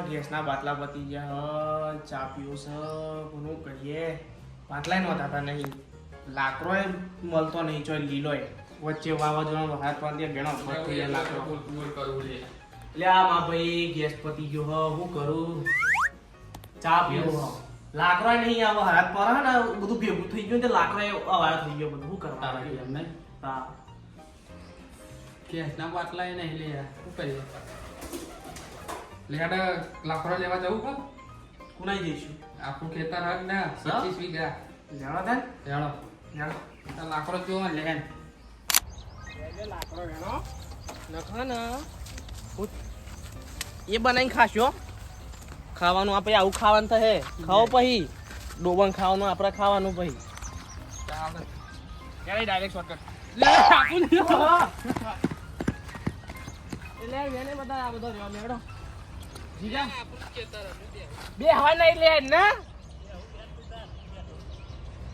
ગેસના બાટલા પતી ગયા ચા પીવો છે કોનું કરીએ બાટલાય નહોતા નહીં લાકડો મળતો નહીં ચોય લીલો વચ્ચે વાવાઝોડાનો હાથ પાડી બેનો થઈ જાય લાકડો કરવું લે એટલે આ માં ભાઈ ગેસ પતી ગયો હ હું કરું ચા પીવો લાકડો નહીં આવો હાથ પર ને બધું ભેગું થઈ ગયું તે લાકડો અવાજ થઈ ગયો બધું શું કરવા એમને હા ગેસના બાટલા એ નહીં લે શું કરીએ લેડ લાકડો લેવા જવું કો કુનાઈ જઈશું આપણું ખેતર હક ને 25 વીઘા જાણો તને જાણો જાણો આ લાકડો જો લેન લાકડો વેણો નખા ને એ બનાવીને ખાશો ખાવાનું આપણે આવું ખાવાનું તો હે ખાઓ પછી ડોબણ ખાવાનું આપણે ખાવાનું પછી ચાલે ક્યારે ડાયરેક્ટ શોર્ટકટ એટલે વેને બધા આ બધો રેવા મેળો જીજા બે હોય નહીં લે ને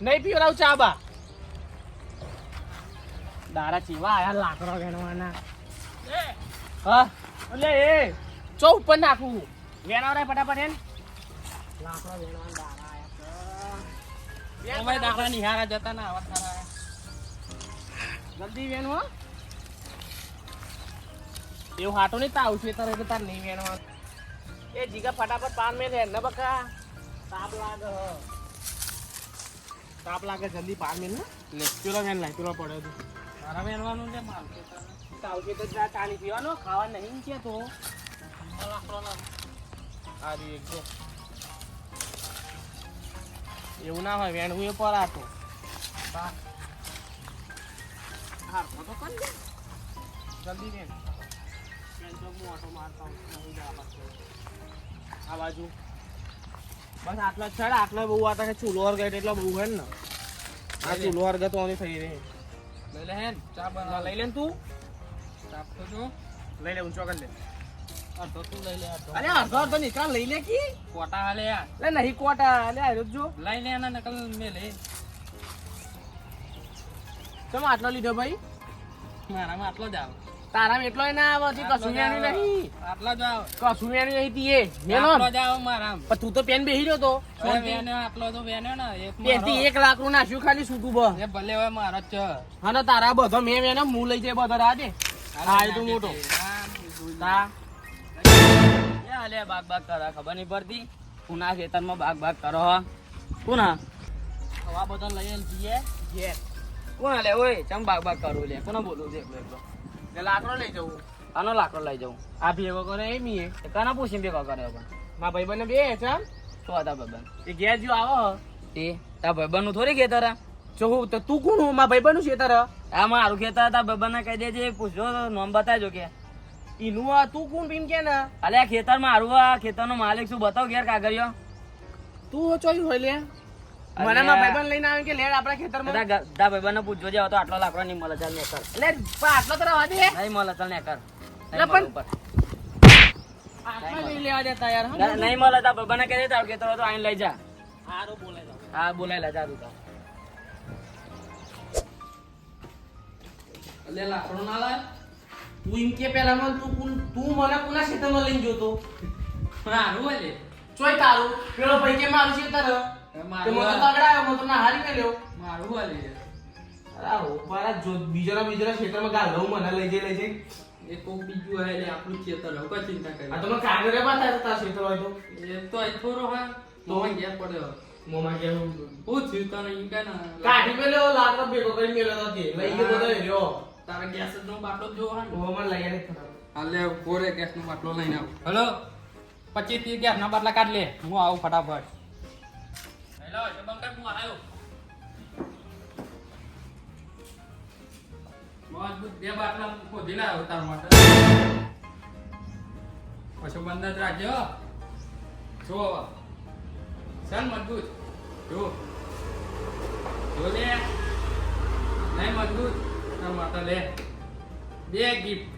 નહીં પીવડાવ ચા બા દારા ચીવા આયા લાકડો વેણવાના હા એટલે એ ચો ઉપર નાખું વેણવરાય ફટાફટ હે લાકડો વેણવાના દારા આયા ઓય દાખલા નિહારા જતા ના આવા થારા જલ્દી વેણવો એવું હાટો નહીં તાવ છે તારે એટલે તાર નહીં વેણવા એ જીગા ફટાફટ પાન મેં લે ને બકા તાપ લાગે જલ્દી પાન મેં ને પેલો વેણ લાય પેલો પડ્યો તો તારા વેણવાનું છે માલ કે તાવ છે તો જા પાણી પીવાનો ખાવા નહીં કે તો લાકડો ના આ રી એક જો એવું ના હોય વેણવું એ પરાતો હા તો કર દે જલ્દી વેણ જો હું ઓટો મારતા હું નહીં જવા માંગતો આ બાજુ બસ આટલા છડ આટલા બહુ આતા કે ચૂલો વર્ગ એટલે બહુ હે ને આ ચૂલો વર્ગ તો આની થઈ રહી લઈ લે હેન ચા બના લઈ લે ને તું ચાપ તો જો લઈ લે ઊંચો કરી લે અડધો તું લઈ લે અડધો અરે અડધો અડધો નીકળ લઈ લે કી કોટા હાલે યાર લે નહીં કોટા લે આયો જો લઈ લે એના નકલ મે લે તમે આટલો લીધો ભાઈ મારામાં આટલો જ આવે તારામાં એટલો ના આવે હજી કશું વેણ્યું નહીં આટલો જ આવે કશું વેણ્યું નહીં તીએ મેનો આટલો જ આવે મારામાં પણ તું તો પેન બેહી રહ્યો તો હવે વેન્યો આટલો તો વેન્યો ને એક પેનથી 1 લાખ નું નાખ્યું ખાલી સૂકું બ એ ભલે હવે મારો જ છે અને તારા બધો મેં વેનો હું લઈ જાય બધો રાજે હા એ તો મોટો તા એ હાલે બાગ બાગ કરે ખબર નહીં પડતી પુના ખેતરમાં બાગ બાગ કરો પુના હવા બધો લઈ જઈએ ઘેર કોણ લે ઓય ચમ બાગ બાગ કરું લે કોને બોલું છે એકલો લે લાકડો લઈ જવું આનો લાકડો લઈ જવું આ ભેગો કરે એ મીએ કાના પૂછીને ભેગો કરે પણ મારા ભાઈબંધ બે ચમ તો હતા ભાઈબંધ એ ઘેર જો આવો તે તારા ભાઈબંધ નું થોડી ખેતર જો હું તો તું કોણ હું મારા ભાઈબંધ નું ખેતર આ મારું ખેતર તારા ભાઈબંધ ને કહી દેજે પૂછજો નામ બતાવજો કે ઈનું આ તું કોણ ભીમ કે ને અલે આ ખેતર મારું આ ખેતરનો માલિક શું બતાવ ઘેર કાગળિયો તું ચોઈ હોય લે મને માં ભાઈબંધ લઈને આવે કે લેડ આપણા ખેતરમાં દા ભાઈબંધ ને પૂછજો જે હતો આટલો લાકડો નહીં મળે ચાલ ને કર એટલે આટલો તો રવા દે નહીં મળે ચાલ ને કર એટલે પણ આટલો લઈ લેવા દેતા યાર નહીં મળે તા ભાઈબંધ ને કહી દે તાર ખેતર તો આઈને લઈ જા હારો બોલાય જા હા બોલાય લે જા તું તો લે લાકડો ના લાય તું એમ કે પેલા મને તું મને કોના ખેતરમાં લઈને જોતો મારું વાલે ચોય તારું પેલો ભાઈ કે મારું ખેતર તે મને તો તગડાયો મને તો ના હારી મેલ્યો મારું વાલે અરે હો મારા જો બીજોના ખેતરમાં ગાલ દઉં મને લઈ જઈ એ કોક બીજું હે લે આપણું ખેતર હવે કોઈ ચિંતા કરી આ તમે કાગરે પાતા તાર ખેતર હોય તો એ તો થોડો હા તો ઘેર પડ્યો મોમાં કે હું હું થયું તને ઈ કે ના કાઢી મેલ્યો લાકડો ભેગો કરી મેલ્યો તો તે લઈ ગયો બધો રહ્યો તારા ગેસ નો બાટલો જો હા મોમાં લઈ આલે હાલે કોરે ગેસ નો બાટલો લઈને આવ હેલો 25 30 ગેસ ના બાટલા કાઢ લે હું આવું ફટાફટ હેલો શબંકર હું આવ્યો મજબૂત બે બાટલા ખોદી લાવ્યો તાર માટે પછી બંધ જ રાખજો જો સન મજબૂત જો લે નહીં મજબૂત તાર માટે લે બે ગિફ્ટ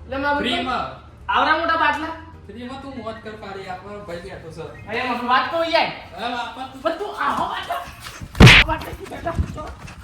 લે માં ફ્રીમાં આવરા મોટા બાટલા ફ્રીમાં તું મોજ કર પાડી આપણો ભાઈ બેઠો છે અરે મને વાત તો યાર હવે આપા પણ તું આહો બાટલા